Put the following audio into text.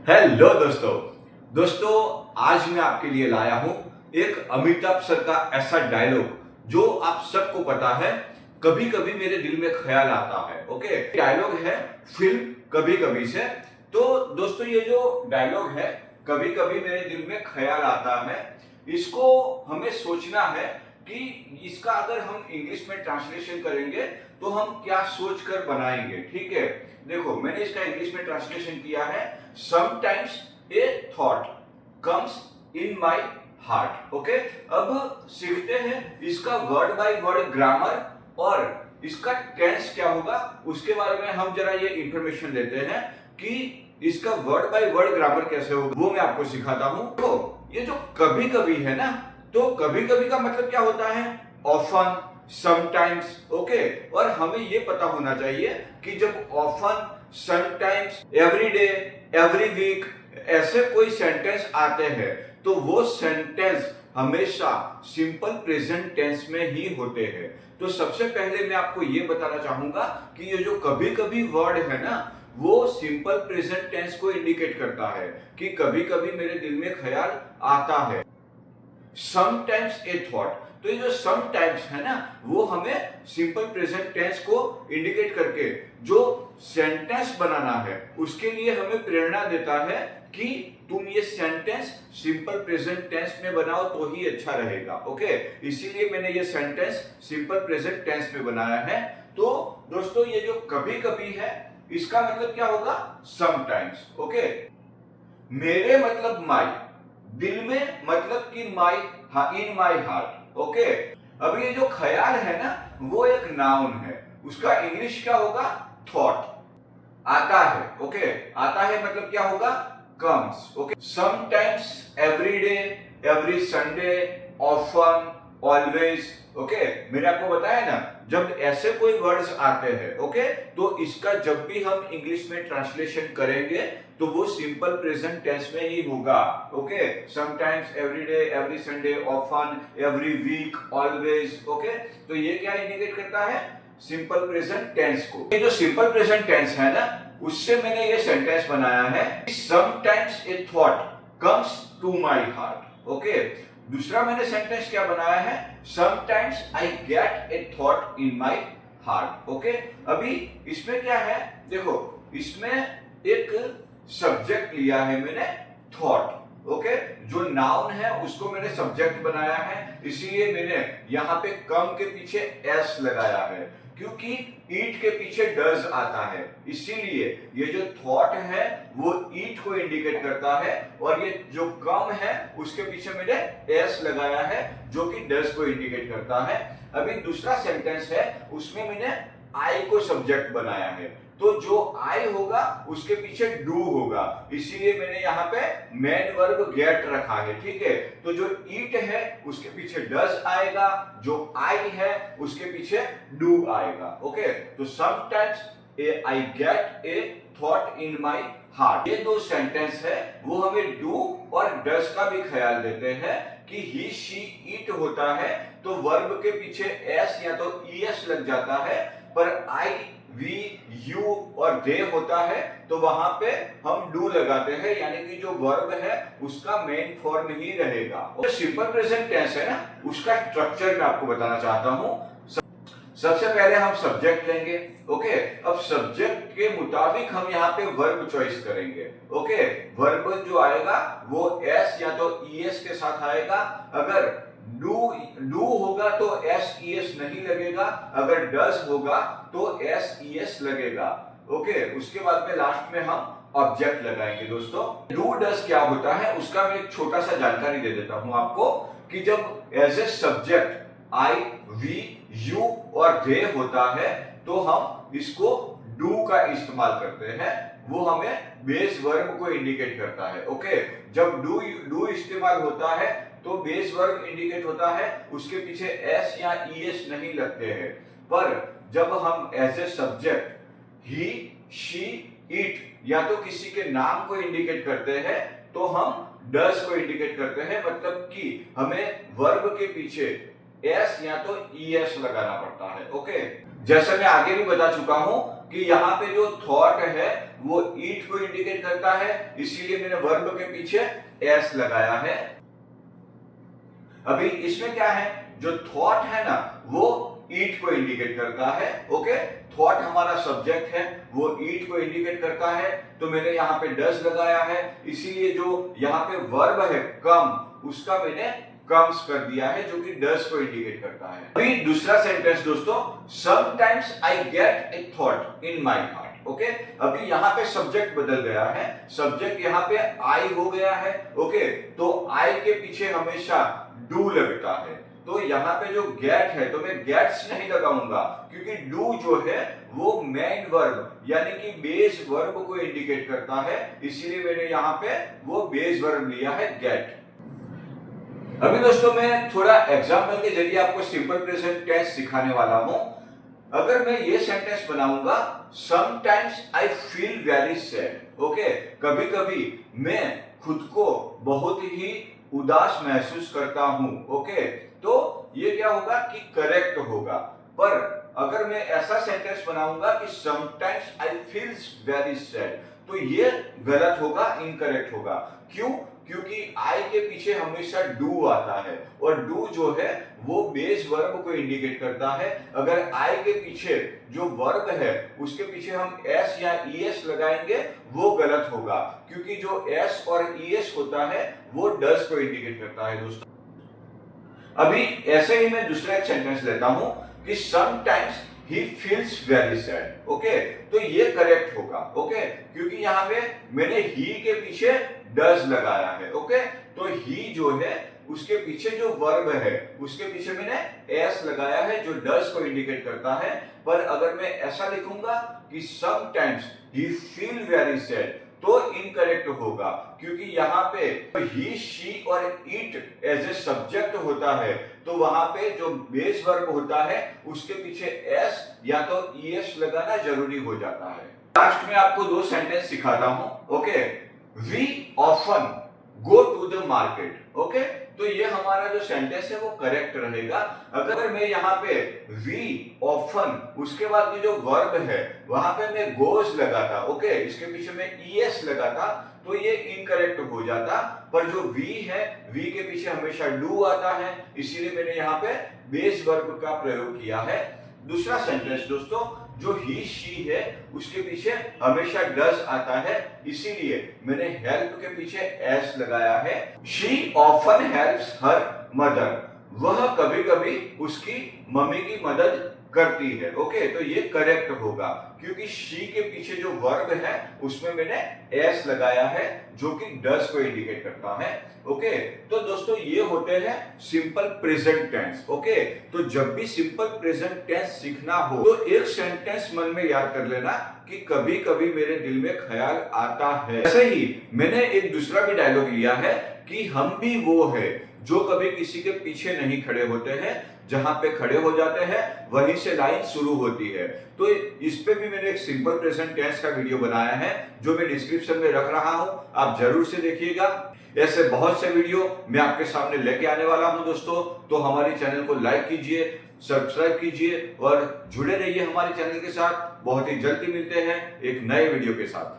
Hello दोस्तों आज मैं आपके लिए लाया हूं एक अमिताभ सर का ऐसा डायलॉग जो आप सबको पता है। कभी कभी मेरे दिल में ख्याल आता है। ओके, डायलॉग है फिल्म कभी कभी से। तो दोस्तों ये जो डायलॉग है कभी कभी मेरे दिल में ख्याल आता है, इसको हमें सोचना है कि इसका अगर हम इंग्लिश में ट्रांसलेशन करेंगे तो हम क्या सोच कर बनाएंगे। ठीक है, देखो मैंने इसका इंग्लिश में ट्रांसलेशन किया है। Sometimes a thought comes in my heart. Okay, अब सीखते हैं इसका वर्ड बाय वर्ड ग्रामर और इसका टेंस क्या होगा उसके बारे में हम जरा ये इंफॉर्मेशन लेते हैं कि इसका वर्ड बाय वर्ड ग्रामर कैसे होगा, वो मैं आपको सिखाता हूं। तो ये जो कभी कभी है ना, तो कभी कभी का मतलब क्या होता है? Often, sometimes. ओके, और हमें ये पता होना चाहिए कि जब often, sometimes, every day, every week ऐसे कोई सेंटेंस आते हैं तो वो सेंटेंस हमेशा सिंपल प्रेजेंट टेंस में ही होते हैं। तो सबसे पहले मैं आपको ये बताना चाहूंगा कि ये जो कभी कभी वर्ड है ना, वो सिंपल प्रेजेंट टेंस को इंडिकेट करता है कि कभी कभी मेरे दिल में ख्याल आता है। समटाइम्स ए थॉट, तो ये जो समटाइम्स है ना, वो हमें सिंपल प्रेजेंट टेंस को इंडिकेट करके जो सेंटेंस बनाना है उसके लिए हमें प्रेरणा देता है कि तुम ये सेंटेंस सिंपल प्रेजेंट टेंस में बनाओ तो ही अच्छा रहेगा। ओके, इसीलिए मैंने ये सेंटेंस सिंपल प्रेजेंट टेंस में बनाया है। तो दोस्तों ये जो कभी कभी है इसका मतलब क्या होगा? समटाइम्स। ओके, मेरे मतलब माई, दिल में मतलब कि माई, इन माई हार्ट। ओके, अब ये जो ख्याल है ना वो एक नाउन है, उसका इंग्लिश क्या होगा? थॉट। आता है। ओके, आता है मतलब क्या होगा? Comes. Okay, sometimes, every day, every Sunday, often, always. Okay, मैंने आपको बताया ना जब ऐसे कोई वर्ड्स आते हैं, ओके, तो इसका जब भी हम इंग्लिश में ट्रांसलेशन करेंगे तो वो सिंपल प्रेजेंट टेंस में ही होगा। Okay, sometimes, every day, every Sunday, often, every week, always. Okay, तो ये क्या इंडिकेट करता है? सिंपल प्रेजेंट टेंस को। ये जो सिंपल प्रेजेंट टेंस है ना, उससे मैंने ये सेंटेंस बनाया है, sometimes a thought comes to my heart. Okay, दूसरा मैंने सेंटेंस क्या बनाया है? Sometimes I get a thought in my heart. Okay, अभी इसमें क्या है देखो, इसमें एक सब्जेक्ट लिया है मैंने, थॉट। ओके, जो नाउन है उसको मैंने सब्जेक्ट बनाया है, इसीलिए मैंने यहाँ पे कम के पीछे एस लगाया है, क्योंकि ईट के पीछे डज आता है, इसीलिए ये जो थॉट है वो ईट को इंडिकेट करता है और ये जो कम है उसके पीछे मैंने एस लगाया है जो कि डज को इंडिकेट करता है। अभी दूसरा सेंटेंस है उसमें मैंने आई को सब्जेक्ट बनाया है, तो जो आई होगा उसके पीछे डू होगा, इसीलिए मैंने यहाँ पे मेन वर्ब गेट रखा है। ठीक है, तो जो ईट है उसके पीछे डज आएगा, जो आई है उसके पीछे डू आएगा। ओके, तो sometimes I get a thought in my heart, ये दो सेंटेंस है वो हमें डू और डज का भी ख्याल देते हैं कि ही, शी, ईट होता है तो वर्ब के पीछे एस या तो ईएस लग जाता है, पर आई, वी, यू और दे होता है तो वहां पे हम डू लगाते हैं, यानी कि जो वर्ब है उसका मेन फॉर्म ही रहेगा। और सिंपल प्रेजेंट टेंस है ना, उसका स्ट्रक्चर मैं आपको बताना चाहता हूं। सबसे पहले हम सब्जेक्ट लेंगे। ओके, अब सब्जेक्ट के मुताबिक हम यहाँ पे वर्ब चॉइस करेंगे। ओके, वर्ब जो आएगा वो एस या तो ईएस के साथ आएगा, अगर डू होगा तो एस ईएस नहीं लगेगा, अगर डज होगा तो एस ईएस लगेगा। ओके, उसके बाद में लास्ट में हम ऑब्जेक्ट लगाएंगे। दोस्तों डू डज क्या होता है उसका मैं एक छोटा सा जानकारी दे देता हूं आपको, कि जब as a subject I, we, you और दे होता है तो हम इसको डू का इस्तेमाल करते हैं, वो हमें बेस वर्ब को इंडिकेट करता है। ओके, जब डू इस्तेमाल होता है तो बेस वर्ब इंडिकेट होता है, उसके पीछे एस या ईएस नहीं लगते हैं, पर जब हम as a subject he, she, it या तो किसी के नाम को इंडिकेट करते हैं तो हम डज को इंडिकेट करते हैं, मतलब कि हमें वर्ब के पीछे एस या तो ईएस लगाना पड़ता है। ओके, जैसे मैं आगे भी बता चुका हूं कि यहाँ पे जो थॉट है वो ईट को इंडिकेट करता है, इसीलिए मैंने वर्ब के पीछे एस लगाया है। अभी इसमें क्या है, जो थॉट है ना वो ईट को इंडिकेट करता है। ओके, थॉट हमारा सब्जेक्ट है, वो ईट को इंडिकेट करता है, तो मैंने यहाँ पे डज लगाया है, इसीलिए जो यहाँ पे वर्ब है कम, उसका मैंने कम्स कर दिया है, जो कि डज को इंडिकेट करता है। अभी दूसरा सेंटेंस दोस्तों, sometimes I get a thought in my heart. Okay, अभी यहाँ पे सब्जेक्ट बदल गया है, सब्जेक्ट यहाँ पे आई हो गया है। ओके, तो आई के पीछे हमेशा डू लगता है, तो यहाँ पे जो गेट है तो मैं गेट्स नहीं लगाऊंगा, क्योंकि डू जो है वो मेन वर्ब यानी कि बेस वर्ब को इंडिकेट करता है, इसीलिए मैंने यहाँ पे वो बेस वर्ब लिया है गेट। अभी दोस्तों मैं थोड़ा एग्जाम्पल के जरिए आपको सिंपल प्रेजेंट टेंस सिखाने वाला हूं। अगर मैं ये सेंटेंस बनाऊंगा, sometimes I feel very sad. Okay, कभी कभी मैं खुद को बहुत ही उदास महसूस करता हूं। ओके, तो ये क्या होगा कि करेक्ट होगा। पर अगर मैं ऐसा सेंटेंस बनाऊंगा कि sometimes I feels very sad, तो ये गलत होगा, इनकरेक्ट होगा। क्यों? क्योंकि आई के पीछे हमेशा डू आता है, और डू जो है वो बेस वर्ब को इंडिकेट करता है। अगर आई के पीछे जो वर्ब है उसके पीछे हम एस या ईएस लगाएंगे वो गलत होगा, क्योंकि जो एस और ईएस होता है वो डज को इंडिकेट करता है दोस्तों। अभी ऐसे ही मैं दूसरा एक सेंटेंस लेता हूं कि sometimes he feels very sad. Okay, तो ये करेक्ट होगा। ओके, क्योंकि यहाँ पे मैंने he के पीछे does लगाया है। ओके, तो he जो है उसके पीछे जो वर्ब है उसके पीछे मैंने s लगाया है, जो does को इंडिकेट करता है। पर अगर मैं ऐसा लिखूंगा कि sometimes he feel very sad, तो इनकरेक्ट होगा, क्योंकि यहाँ पे ही, शी और इट एज ए सब्जेक्ट होता है, तो वहां पे जो बेस वर्ब होता है उसके पीछे एस या तो ईएस लगाना जरूरी हो जाता है। लास्ट में आपको दो सेंटेंस सिखाता हूं। Okay, we often go to the market. Okay, तो ये हमारा जो सेंटेंस है वो करेक्ट रहेगा। अगर मैं यहाँ पे वी ऑफन उसके बाद में जो वर्ब है वहां पे मैं गोज लगाता, ओके, इसके पीछे मैं ईएस लगाता, तो ये इनकरेक्ट हो जाता। पर जो वी है, वी के पीछे हमेशा डू आता है, इसीलिए मैंने यहाँ पे बेस वर्ब का प्रयोग किया है। दूसरा सेंटेंस दोस्तों, जो ही, शी है उसके पीछे हमेशा डज आता है, इसीलिए मैंने हेल्प के पीछे एस लगाया है। She often helps her mother, वह कभी कभी उसकी मम्मी की मदद करती है। ओके, तो ये करेक्ट होगा, क्योंकि शी के पीछे जो वर्ब है उसमें मैंने एस लगाया है, जो कि डज को इंडिकेट करता है। ओके, तो दोस्तों ये होते हैं सिंपल प्रेजेंट टेंस। ओके, तो जब भी सिंपल प्रेजेंट टेंस सीखना हो तो एक सेंटेंस मन में याद कर लेना कि कभी कभी मेरे दिल में ख्याल आता है। ऐसे ही मैंने एक दूसरा भी डायलॉग लिया है कि हम भी वो है जो कभी किसी के पीछे नहीं खड़े होते हैं, जहां पे खड़े हो जाते हैं वहीं से लाइन शुरू होती है। तो इस पे भी मैंने एक सिंपल प्रेजेंट टेंस का वीडियो बनाया है, जो मैं डिस्क्रिप्शन में रख रहा हूं, आप जरूर से देखिएगा। ऐसे बहुत से वीडियो मैं आपके सामने लेके आने वाला हूं दोस्तों, तो हमारे चैनल को लाइक कीजिए, सब्सक्राइब कीजिए और जुड़े रहिए हमारे चैनल के साथ। बहुत ही जल्दी मिलते हैं एक नए वीडियो के साथ।